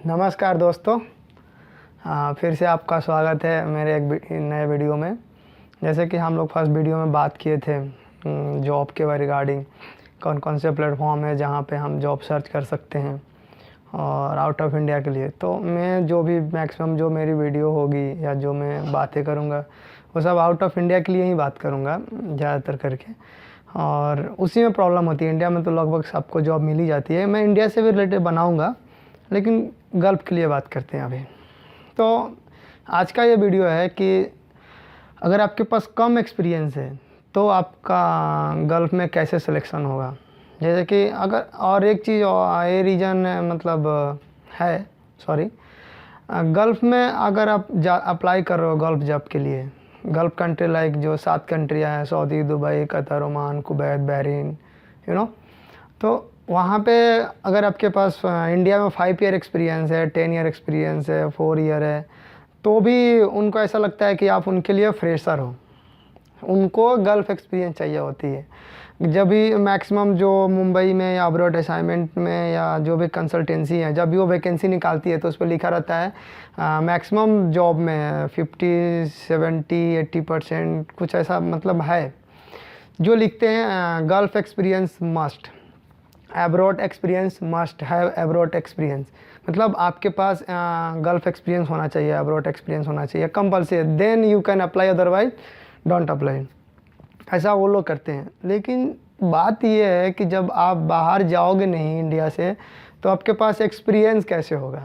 नमस्कार दोस्तों। फिर से आपका स्वागत है मेरे एक नए वीडियो में। जैसे कि हम लोग फर्स्ट वीडियो में बात किए थे जॉब के रिगार्डिंग कौन कौन से प्लेटफॉर्म है जहाँ पे हम जॉब सर्च कर सकते हैं और आउट ऑफ इंडिया के लिए। तो मैं जो भी मैक्सिमम जो मेरी वीडियो होगी या जो मैं बातें करूँगा वो सब आउट ऑफ इंडिया के लिए ही बात करूँगा ज़्यादातर करके। और उसी में प्रॉब्लम होती है, इंडिया में तो लगभग सबको जॉब मिल ही जाती है। मैं इंडिया से भी रिलेटेड बनाऊँगा लेकिन गल्फ़ के लिए बात करते हैं अभी। तो आज का ये वीडियो है कि अगर आपके पास कम एक्सपीरियंस है तो आपका गल्फ़ में कैसे सिलेक्शन होगा। जैसे कि अगर और एक चीज़ ये रीज़न है गल्फ़ में अगर आप अप्लाई कर रहे हो गल्फ़ जॉब के लिए, गल्फ़ कंट्री लाइक जो 7 कंट्रियाँ हैं, Saudi, Dubai, Qatar, Oman, Kuwait, Bahrain, तो वहाँ पे अगर आपके पास इंडिया में 5 ईयर एक्सपीरियंस है, 10 ईयर एक्सपीरियंस है, 4 ईयर है, तो भी उनको ऐसा लगता है कि आप उनके लिए फ्रेशर हो। उनको गल्फ़ एक्सपीरियंस चाहिए होती है। जब भी मैक्सिमम जो मुंबई में या अब्रॉड असाइनमेंट में या जो भी कंसल्टेंसी है, जब भी वो वैकेंसी निकालती है तो उस पर लिखा रहता है मैक्सिमम जॉब में 50, 70, 80% कुछ ऐसा है जो लिखते हैं gulf experience must, abroad experience must have abroad experience. मतलब आपके पास गल्फ़ एक्सपीरियंस होना चाहिए, एब्रॉड एक्सपीरियंस होना चाहिए compulsory, then you can apply, otherwise don't apply. ऐसा वो लोग करते हैं। लेकिन बात ये है कि जब आप बाहर जाओगे नहीं इंडिया से तो आपके पास एक्सपीरियंस कैसे होगा।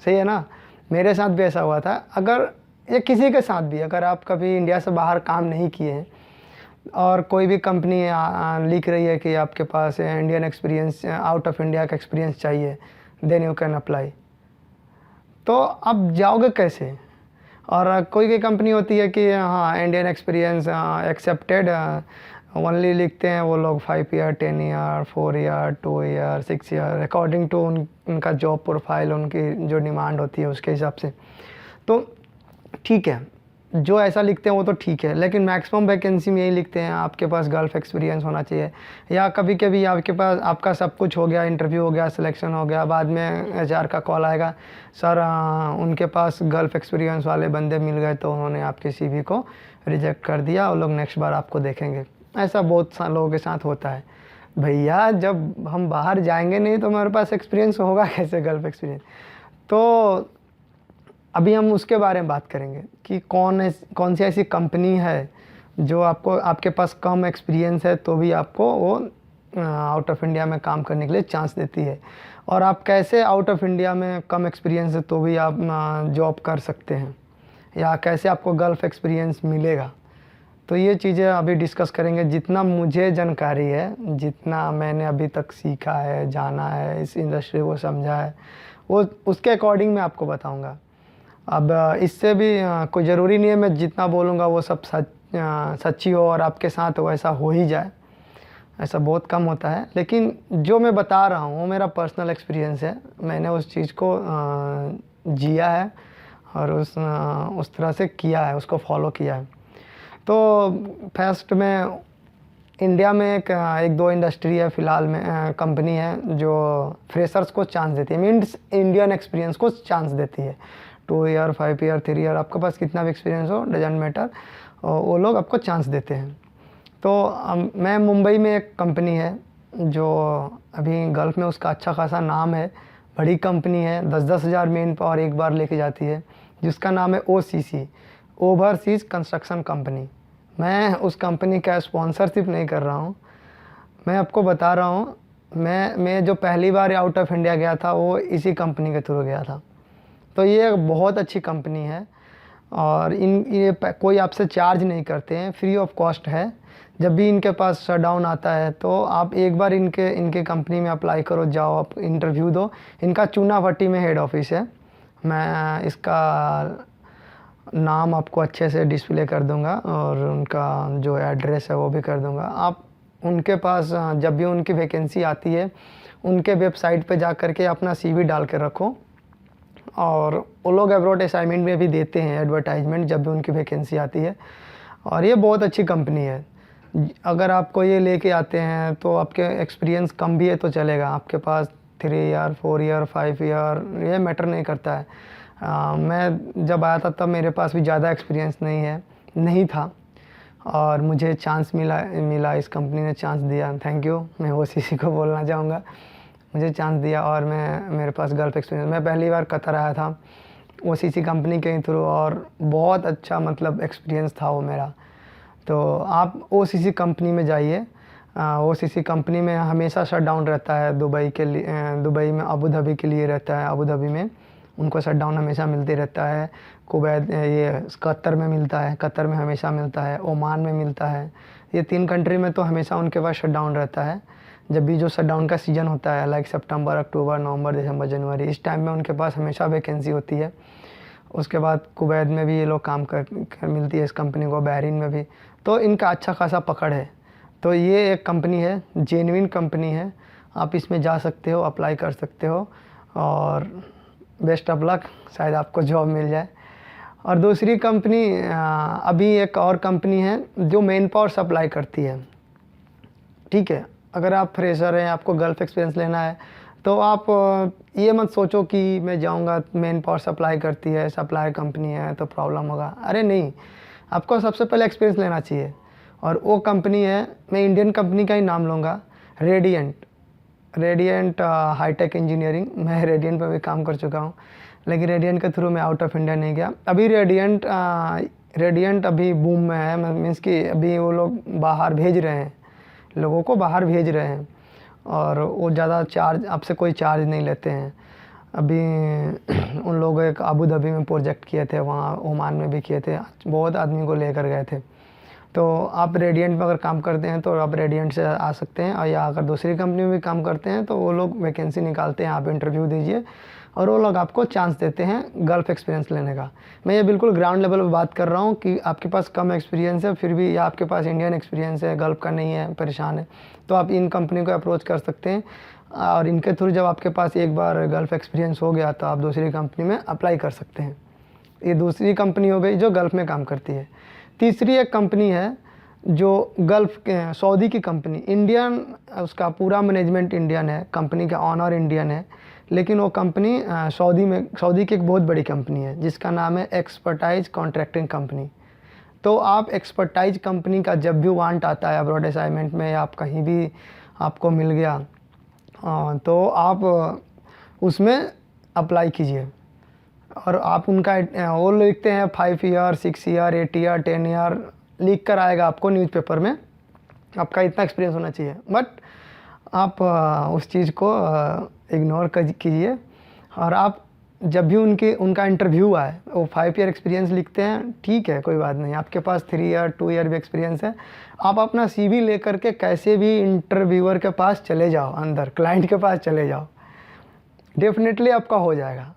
सही है ना। मेरे साथ भी ऐसा हुआ था। अगर या किसी के साथ भी, अगर आप कभी इंडिया से बाहर काम नहीं किए हैं और कोई भी कंपनी लिख रही है कि आपके पास Indian experience, out of India का एक्सपीरियंस चाहिए, देन यू कैन अप्लाई, तो आप जाओगे कैसे। और कोई कंपनी होती है कि हाँ इंडियन एक्सपीरियंस एक्सेप्टेड ओनली लिखते हैं वो लोग 5 year, 10 year, 4 year, 2 year, 6 year, according to उनका जॉब प्रोफाइल, उनकी जो डिमांड होती है उसके हिसाब से। तो ठीक है, जो ऐसा लिखते हैं वो तो ठीक है, लेकिन मैक्सिमम वैकेंसी में यही लिखते हैं आपके पास गल्फ़ एक्सपीरियंस होना चाहिए। या कभी कभी आपके पास आपका सब कुछ हो गया, इंटरव्यू हो गया, सिलेक्शन हो गया, बाद में HR का कॉल आएगा, सर उनके पास गल्फ़ एक्सपीरियंस वाले बंदे मिल गए तो उन्होंने आपके CV को रिजेक्ट कर दिया, वो लोग नेक्स्ट बार आपको देखेंगे। ऐसा बहुत लोगों के साथ होता है। भैया जब हम बाहर जाएंगे नहीं तो हमारे पास एक्सपीरियंस होगा कैसे, गल्फ़ एक्सपीरियंस। तो अभी हम उसके बारे में बात करेंगे कि कौन सी ऐसी कंपनी है जो आपके पास कम एक्सपीरियंस है तो भी आपको वो आउट ऑफ इंडिया में काम करने के लिए चांस देती है, और आप कैसे आउट ऑफ इंडिया में कम एक्सपीरियंस है तो भी आप जॉब कर सकते हैं, या कैसे आपको गल्फ़ एक्सपीरियंस मिलेगा। तो ये चीज़ें अभी डिस्कस करेंगे। जितना मुझे जानकारी है, जितना मैंने अभी तक सीखा है, जाना है, इस इंडस्ट्री को समझा है, वो उसके अकॉर्डिंग मैं आपको बताऊँगा। अब इससे भी कोई ज़रूरी नहीं है मैं जितना बोलूँगा वो सब सच्ची हो और आपके साथ वैसा हो ही जाए, ऐसा बहुत कम होता है। लेकिन जो मैं बता रहा हूँ वो मेरा पर्सनल एक्सपीरियंस है, मैंने उस चीज़ को जिया है और उस तरह से किया है, उसको फॉलो किया है। तो फर्स्ट में इंडिया में एक दो इंडस्ट्री है फ़िलहाल में, कंपनी है जो फ्रेशर्स को चांस देती है, मीन्स इंडियन एक्सपीरियंस को चांस देती है। 2 ईयर, 5 ईयर, 3 ईयर, आपके पास कितना भी एक्सपीरियंस हो डजेंट मैटर, वो लोग आपको चांस देते हैं। तो मैं मुंबई में एक कंपनी है जो अभी गल्फ़ में उसका अच्छा खासा नाम है, बड़ी कंपनी है, 10-10 हज़ार मैन पावर एक बार लेके जाती है, जिसका नाम है OCC, ओवरसीज़ कंस्ट्रक्शन कंपनी। मैं उस कंपनी का स्पॉन्सरशिप नहीं कर रहा हूँ, मैं आपको बता रहा हूँ। मैं जो पहली बार आउट ऑफ इंडिया गया था वो इसी कंपनी के थ्रू गया था। तो ये एक बहुत अच्छी कंपनी है और ये कोई आपसे चार्ज नहीं करते हैं, फ्री ऑफ कॉस्ट है। जब भी इनके पास शटडाउन आता है तो आप एक बार इनके कंपनी में अप्लाई करो, जाओ आप इंटरव्यू दो। इनका चूनाभट्टी में हेड ऑफिस है, मैं इसका नाम आपको अच्छे से डिस्प्ले कर दूंगा और उनका जो एड्रेस है वो भी कर दूंगा। आप उनके पास जब भी उनकी वैकेंसी आती है उनके वेबसाइट पे जा कर के अपना CV डाल के रखो, और वो लोग अब्रॉड असाइनमेंट में भी देते हैं एडवर्टाइजमेंट जब भी उनकी वैकेंसी आती है। और ये बहुत अच्छी कंपनी है। अगर आपको ये लेके आते हैं तो आपके एक्सपीरियंस कम भी है तो चलेगा, आपके पास 3 ईयर 4 ईयर 5 ईयर, ये मैटर नहीं करता है। मैं जब आया था तब मेरे पास भी ज़्यादा एक्सपीरियंस नहीं था और मुझे चांस मिला इस कंपनी ने चांस दिया, थैंक यू, मैं ओसीसी को बोलना चाहूँगा। मुझे चांस दिया और मेरे पास गल्फ़ एक्सपीरियंस, मैं पहली बार कतर आया था ओसीसी कंपनी के थ्रू और बहुत अच्छा मतलब एक्सपीरियंस था वो मेरा। तो आप ओसीसी कंपनी में जाइए। ओसीसी कंपनी में हमेशा शट डाउन रहता है, दुबई में अबू धाबी के लिए रहता है, अबू धाबी में उनको शट डाउन हमेशा मिलते रहता है। कुवैत ये कतर में मिलता है, कतर में हमेशा मिलता है, ओमान में मिलता है। ये 3 कंट्री में तो हमेशा उनके पास शट डाउन रहता है। जब भी जो शट डाउन का सीज़न होता है लाइक सितंबर, अक्टूबर, नवंबर, दिसंबर, जनवरी, इस टाइम में उनके पास हमेशा वैकेंसी होती है। उसके बाद कुवैत में भी ये लोग काम कर मिलती है इस कंपनी को, बहरीन में भी, तो इनका अच्छा खासा पकड़ है। तो ये एक कंपनी है, जेन्युइन कंपनी है, आप इसमें जा सकते हो, अप्लाई कर सकते हो और बेस्ट ऑफ लक, शायद आपको जॉब मिल जाए। और दूसरी कंपनी अभी एक और कंपनी है जो मैन पावर सप्लाई करती है, ठीक है। अगर आप फ्रेशर हैं, आपको गल्फ़ एक्सपीरियंस लेना है तो आप ये मत सोचो कि मैं जाऊंगा मैन पावर सप्लाई करती है, सप्लाई कंपनी है तो प्रॉब्लम होगा। अरे नहीं, आपको सबसे पहले एक्सपीरियंस लेना चाहिए और वो कंपनी है, मैं इंडियन कंपनी का ही नाम लूँगा, रेडियंट हाईटेक इंजीनियरिंग। मैं रेडियंट पे भी काम कर चुका हूँ, लेकिन रेडियंट के थ्रू मैं आउट ऑफ इंडिया नहीं गया। अभी रेडियंट अभी बूम में है, मीन्स कि अभी वो लोग बाहर भेज रहे हैं, लोगों को बाहर भेज रहे हैं और वो ज़्यादा चार्ज, आपसे कोई चार्ज नहीं लेते हैं। अभी उन लोगों एक अबू धाबी में प्रोजेक्ट किए थे, वहाँ ओमान में भी किए थे, बहुत आदमी को लेकर गए थे। तो आप रेडियंट में अगर काम करते हैं तो आप रेडियंट से आ सकते हैं, और या अगर दूसरी कंपनी में भी काम करते हैं तो वो लोग वैकेंसी निकालते हैं, आप इंटरव्यू दीजिए और वो लोग आपको चांस देते हैं गल्फ़ एक्सपीरियंस लेने का। मैं ये बिल्कुल ग्राउंड लेवल पर बात कर रहा हूँ कि आपके पास कम एक्सपीरियंस है फिर भी, या आपके पास इंडियन एक्सपीरियंस है, गल्फ़ का नहीं है, परेशान है, तो आप इन कंपनी को अप्रोच कर सकते हैं और इनके थ्रू जब आपके पास एक बार गल्फ़ एक्सपीरियंस हो गया तो आप दूसरी कंपनी में अप्लाई कर सकते हैं। ये दूसरी कंपनी हो गई जो गल्फ़ में काम करती है। तीसरी एक कंपनी है जो गल्फ़ के, सऊदी की कंपनी, इंडियन, उसका पूरा मैनेजमेंट इंडियन है, कंपनी का ऑनर इंडियन है, लेकिन वो कंपनी सऊदी की एक बहुत बड़ी कंपनी है जिसका नाम है एक्सपर्टाइज कॉन्ट्रैक्टिंग कंपनी। तो आप एक्सपर्टाइज कंपनी का जब भी वांट आता है अब्रॉड असाइनमेंट में या आप कहीं भी आपको मिल गया तो आप उसमें अप्लाई कीजिए और आप उनका वो लिखते हैं 5 ईयर 6 ईयर 8 ईयर 10 ईयर लिख कर आएगा आपको न्यूज़पेपर में, आपका इतना एक्सपीरियंस होना चाहिए। बट आप उस चीज़ को इग्नोर कीजिए और आप जब भी उनका इंटरव्यू आए, वो 5 ईयर एक्सपीरियंस लिखते हैं, ठीक है, कोई बात नहीं, आपके पास 3 ईयर 2 ईयर भी एक्सपीरियंस है, आप अपना CV लेकर के कैसे भी इंटरव्यूअर के पास चले जाओ, अंदर क्लाइंट के पास चले जाओ, डेफिनेटली आपका हो जाएगा।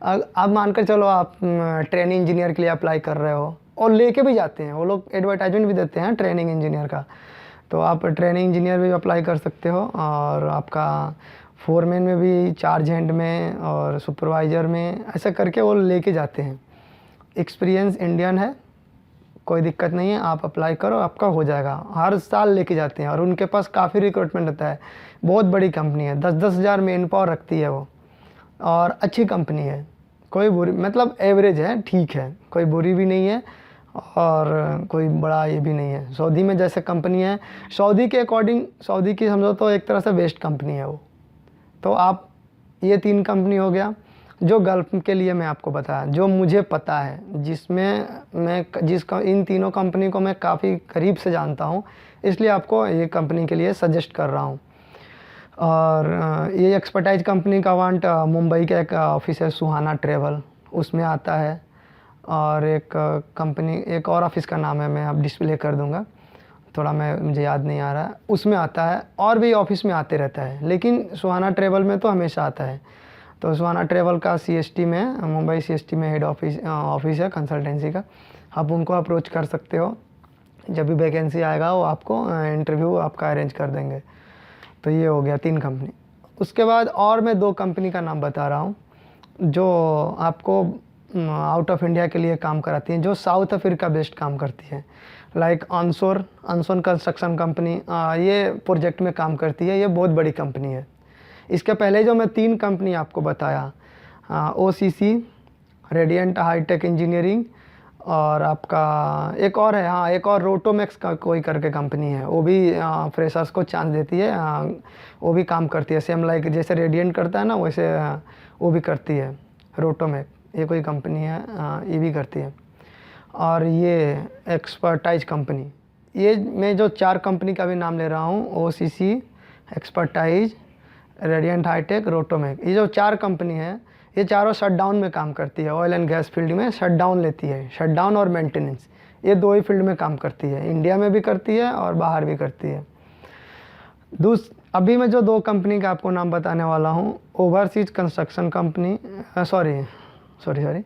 आप मानकर चलो आप ट्रेनिंग इंजीनियर के लिए अप्लाई कर रहे हो और लेके भी जाते हैं, वो लोग एडवर्टाइजमेंट भी देते हैं ट्रेनिंग इंजीनियर का, तो आप ट्रेनिंग इंजीनियर भी अप्लाई कर सकते हो और आपका फोरमैन में भी, चार्ज हैंड में और सुपरवाइज़र में, ऐसा करके वो लेके जाते हैं। एक्सपीरियंस इंडियन है, कोई दिक्कत नहीं है, आप अप्लाई करो, आपका हो जाएगा। हर साल लेके जाते हैं और उनके पास काफ़ी रिक्रूटमेंट होता है, बहुत बड़ी कंपनी है, 10-10 हज़ार मैन पावर रखती है वो और अच्छी कंपनी है, कोई बुरी, मतलब एवरेज है, ठीक है, कोई बुरी भी नहीं है और कोई बड़ा ये भी नहीं है। सऊदी में जैसे कंपनी है, सऊदी के अकॉर्डिंग, सऊदी की समझो तो एक तरह से बेस्ट कंपनी है वो। तो आप, ये 3 कंपनी हो गया जो गल्फ़ के लिए मैं आपको बताया, जो मुझे पता है, जिसमें मैं इन तीनों कंपनी को मैं काफ़ी करीब से जानता हूँ, इसलिए आपको ये कंपनी के लिए सजेस्ट कर रहा हूँ। और ये एक्सपर्टाइज कंपनी का वांट मुंबई का एक ऑफिस है, सुहाना ट्रेवल, उसमें आता है, और एक कंपनी, एक और ऑफिस का नाम है, मैं अब डिस्प्ले कर दूंगा, थोड़ा मुझे याद नहीं आ रहा है, उसमें आता है, और भी ऑफिस में आते रहता है, लेकिन सुहाना ट्रेवल में तो हमेशा आता है। तो सुहाना ट्रेवल का CST में, मुंबई CST में हेड ऑफिस है कंसल्टेंसी का, आप उनको अप्रोच कर सकते हो, जब भी वैकेंसी आएगा वो आपको इंटरव्यू आपका अरेंज कर देंगे। तो ये हो गया 3 कंपनी। उसके बाद और मैं 2 कंपनी का नाम बता रहा हूँ जो आपको आउट ऑफ इंडिया के लिए काम कराती हैं, जो साउथ अफ्रीका बेस्ड काम करती है, लाइक ऑनसोन कंस्ट्रक्शन कंपनी, ये प्रोजेक्ट में काम करती है, ये बहुत बड़ी कंपनी है, इसके पहले जो मैं 3 कंपनी आपको बताया, OCC, रेडिएंट हाईटेक इंजीनियरिंग, और आपका एक और है, हाँ एक और रोटोमैक्स का कोई करके कंपनी है, वो भी फ्रेशर्स को चांस देती है, वो भी काम करती है सेम लाइक जैसे रेडिएंट करता है ना, वैसे वो भी करती है रोटोमैक, ये कोई कंपनी है, ये भी करती है। और ये एक्सपर्टाइज कंपनी, ये मैं जो 4 कंपनी का भी नाम ले रहा हूँ, OCC, expertise, radiant hi tech, Rotomac, ये जो 4 कंपनी है ये चारों शटडाउन में काम करती है। ऑयल एंड गैस फील्ड में शटडाउन लेती है, शटडाउन और मेंटेनेंस, ये 2 ही फील्ड में काम करती है, इंडिया में भी करती है और बाहर भी करती है। अभी मैं जो 2 कंपनी का आपको नाम बताने वाला हूँ, overseas construction company, sorry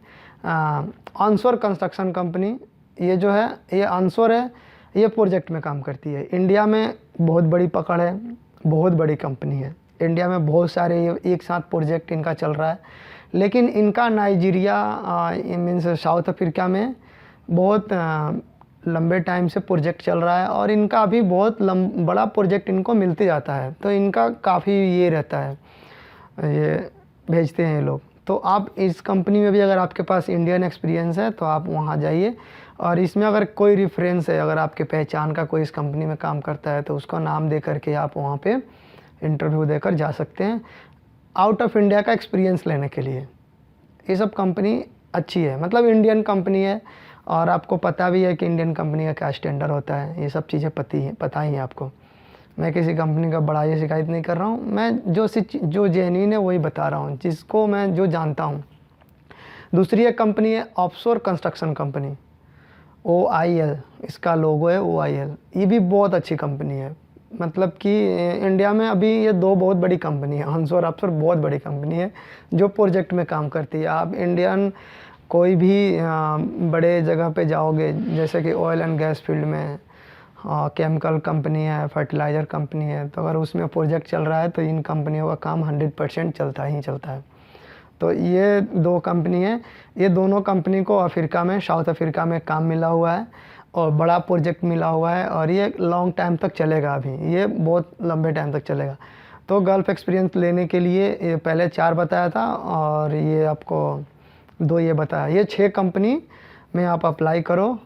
onshore construction company, ये जो है ये ऑनशोर है, ये प्रोजेक्ट में काम करती है। इंडिया में बहुत बड़ी पकड़ है, बहुत बड़ी कंपनी है, इंडिया में बहुत सारे एक साथ प्रोजेक्ट इनका चल रहा है, लेकिन इनका नाइजीरिया मीन्स साउथ अफ्रीका में बहुत लंबे टाइम से प्रोजेक्ट चल रहा है, और इनका अभी बहुत बड़ा प्रोजेक्ट इनको मिलते जाता है, तो इनका काफ़ी ये रहता है, ये भेजते हैं ये लोग। तो आप इस कंपनी में भी अगर आपके पास इंडियन एक्सपीरियंस है तो आप वहाँ जाइए, और इसमें अगर कोई रेफरेंस है, अगर आपके पहचान का कोई इस कंपनी में काम करता है तो उसका नाम दे करके आप वहाँ पे इंटरव्यू देकर जा सकते हैं, आउट ऑफ इंडिया का एक्सपीरियंस लेने के लिए। ये सब कंपनी अच्छी है, मतलब इंडियन कंपनी है, और आपको पता भी है कि इंडियन कंपनी का क्या स्टैंडर्ड होता है, ये सब चीज़ें पता ही है आपको। मैं किसी कंपनी का बड़ाई शिकायत नहीं कर रहा हूँ, मैं जो जेन्युइन है वही बता रहा हूँ, जिसको मैं जो जानता हूँ। दूसरी एक कंपनी है ऑफशोर कंस्ट्रक्शन कंपनी, OIL, इसका लोगो है OIL, ये भी बहुत अच्छी कंपनी है। मतलब कि इंडिया में अभी ये 2 बहुत बड़ी कंपनी है, ऑनशोर ऑफशोर बहुत बड़ी कंपनी है जो प्रोजेक्ट में काम करती है। आप इंडियन कोई भी बड़े जगह पे जाओगे, जैसे कि ऑयल एंड गैस फील्ड में केमिकल कंपनी है, फर्टिलाइज़र कंपनी है, तो अगर उसमें प्रोजेक्ट चल रहा है तो इन कंपनियों का काम 100% चलता है। तो ये 2 कंपनी है, ये दोनों कंपनी को अफ्रीका में, साउथ अफ्रीका में काम मिला हुआ है, और बड़ा प्रोजेक्ट मिला हुआ है, और ये लॉन्ग टाइम तक चलेगा, अभी ये बहुत लंबे टाइम तक चलेगा। तो गल्फ़ एक्सपीरियंस लेने के लिए ये पहले 4 बताया था, और ये आपको 2 ये बताया, ये 6 कंपनी में आप अप्लाई करो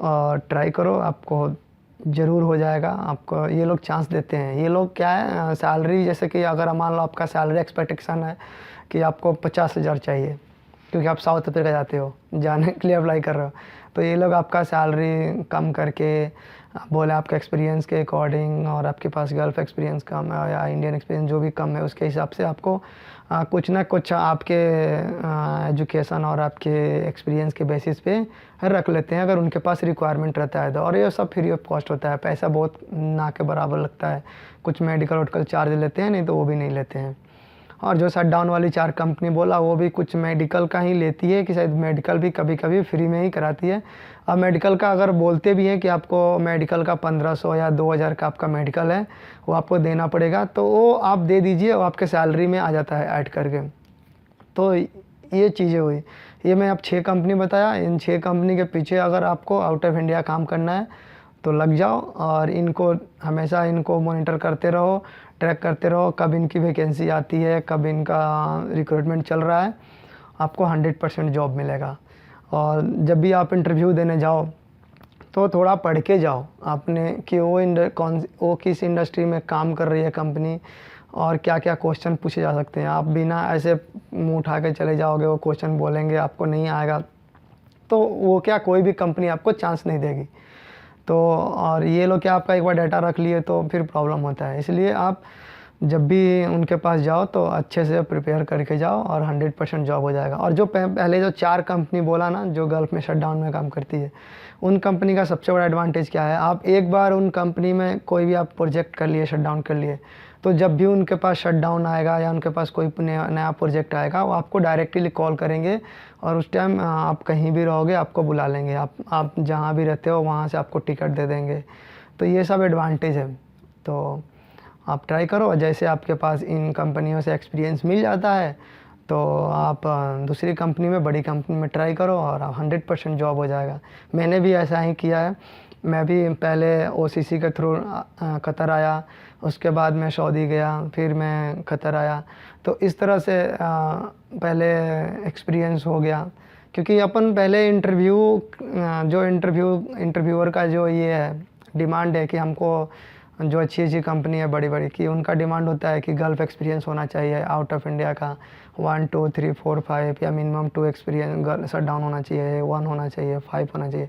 और ट्राई करो, आपको ज़रूर हो जाएगा। आपको ये लोग चांस देते हैं। ये लोग क्या है, सैलरी, जैसे कि अगर मान लो आपका सैलरी एक्सपेक्टेशन है कि आपको 50,000 चाहिए, क्योंकि आप साउथ अफ्रीका जाते हो, जाने के लिए अप्लाई कर रहे हो, तो ये लोग आपका सैलरी कम करके बोले आपके एक्सपीरियंस के अकॉर्डिंग, और आपके पास गल्फ़ एक्सपीरियंस कम है या इंडियन एक्सपीरियंस जो भी कम है, उसके हिसाब से आपको कुछ ना कुछ आपके एजुकेशन और आपके एक्सपीरियंस के बेसिस पे रख लेते हैं, अगर उनके पास रिक्वायरमेंट रहता है तो। और ये सब फ्री ऑफ कॉस्ट होता है, पैसा बहुत ना के बराबर लगता है, कुछ मेडिकल वोडिकल चार्ज लेते हैं, नहीं तो वो भी नहीं लेते हैं। और जो शटडाउन वाली 4 कंपनी बोला, वो भी कुछ मेडिकल का ही लेती है, कि शायद मेडिकल भी कभी कभी फ्री में ही कराती है। अब मेडिकल का अगर बोलते भी हैं कि आपको मेडिकल का 1500 या 2000 का आपका मेडिकल है, वो आपको देना पड़ेगा, तो वो आप दे दीजिए, वो आपके सैलरी में आ जाता है ऐड करके। तो ये चीज़ें हुई। ये मैं अब 6 कंपनी बताया, इन 6 कंपनी के पीछे अगर आपको आउट ऑफ इंडिया काम करना है तो लग जाओ, और इनको हमेशा इनको मॉनिटर करते रहो, ट्रैक करते रहो, कब इनकी वैकेंसी आती है, कब इनका रिक्रूटमेंट चल रहा है, आपको 100% जॉब मिलेगा। और जब भी आप इंटरव्यू देने जाओ तो थोड़ा पढ़ के जाओ आपने, कि वो किस इंडस्ट्री में काम कर रही है कंपनी, और क्या क्या क्वेश्चन पूछे जा सकते हैं। आप बिना ऐसे मुँह उठा के चले जाओगे, वो क्वेश्चन बोलेंगे, आपको नहीं आएगा, तो वो क्या कोई भी कंपनी आपको चांस नहीं देगी। तो और ये लोग क्या आपका एक बार डाटा रख लिए तो फिर प्रॉब्लम होता है। इसलिए आप जब भी उनके पास जाओ तो अच्छे से प्रिपेयर करके जाओ, और 100% जॉब हो जाएगा। और जो पहले जो 4 कंपनी बोला ना, जो गल्फ़ में शटडाउन में काम करती है, उन कंपनी का सबसे बड़ा एडवांटेज क्या है, आप एक बार उन कंपनी में कोई भी आप प्रोजेक्ट कर लिए, शटडाउन कर लिए, तो जब भी उनके पास शटडाउन आएगा या उनके पास कोई नया प्रोजेक्ट आएगा, वो आपको डायरेक्टली कॉल करेंगे, और उस टाइम आप कहीं भी रहोगे आपको बुला लेंगे, आप जहाँ भी रहते हो वहाँ से आपको टिकट दे देंगे। तो ये सब एडवांटेज है। तो आप ट्राई करो, और जैसे आपके पास इन कंपनियों से एक्सपीरियंस मिल जाता है तो आप दूसरी कंपनी में, बड़ी कंपनी में ट्राई करो, और 100% जॉब हो जाएगा। मैंने भी ऐसा ही किया है। मैं भी पहले ओसीसी के थ्रू कतर आया, उसके बाद मैं सऊदी गया, फिर मैं कतर आया। तो इस तरह से पहले एक्सपीरियंस हो गया, क्योंकि अपन पहले जो इंटरव्यूअर का जो ये है डिमांड है कि हमको जो अच्छी अच्छी कंपनी है बड़ी बड़ी की, उनका डिमांड होता है कि गल्फ़ एक्सपीरियंस होना चाहिए आउट ऑफ इंडिया का 1 2 3 4 5 या मिनिमम 2 एक्सपीरियंस शट डाउन होना चाहिए, 1 होना चाहिए, 5 होना चाहिए।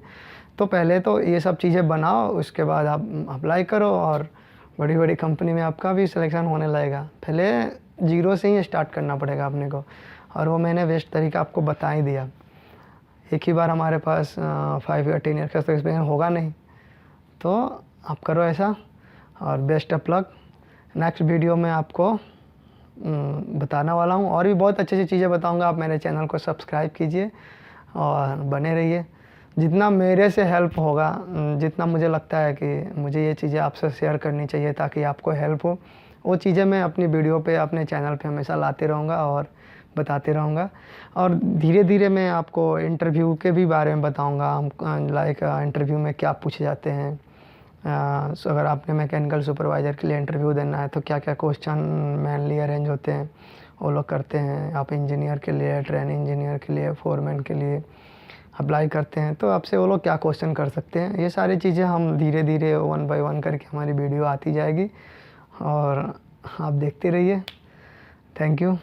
तो पहले तो ये सब चीज़ें बनाओ, उसके बाद आप अप्लाई करो और बड़ी बड़ी कंपनी में आपका भी सिलेक्शन होने लगेगा। पहले ज़ीरो से ही स्टार्ट करना पड़ेगा अपने को, और वो मैंने बेस्ट तरीका आपको बता ही दिया। एक ही बार हमारे पास 5 या 10 ईयर का तो एक्सपीरियंस होगा नहीं, तो आप करो ऐसा, और best of luck. Next video में आपको बताने वाला हूँ, और भी बहुत अच्छी अच्छी चीज़ें बताऊँगा। आप मेरे चैनल को सब्सक्राइब कीजिए और बने रहिए। जितना मेरे से हेल्प होगा, जितना मुझे लगता है कि मुझे ये चीज़ें आपसे शेयर करनी चाहिए ताकि आपको हेल्प हो, वो चीज़ें मैं अपनी वीडियो पे, अपने चैनल पे हमेशा लाते रहूँगा और बताते रहूँगा। और धीरे धीरे मैं आपको इंटरव्यू के भी बारे में बताऊँगा, लाइक इंटरव्यू में क्या पूछे जाते हैं। सो अगर आपने मैकेनिकल सुपरवाइज़र के लिए इंटरव्यू देना है तो क्या क्या क्वेश्चन मेनली अरेंज होते हैं, वो लोग करते हैं। आप इंजीनियर के लिए, ट्रेन इंजीनियर के लिए, फोरमैन के लिए अप्लाई करते हैं, तो आपसे वो लोग क्या क्वेश्चन कर सकते हैं, ये सारी चीज़ें हम धीरे धीरे 1 बाय 1 करके हमारी वीडियो आती जाएगी, और आप देखते रहिए। Thank you.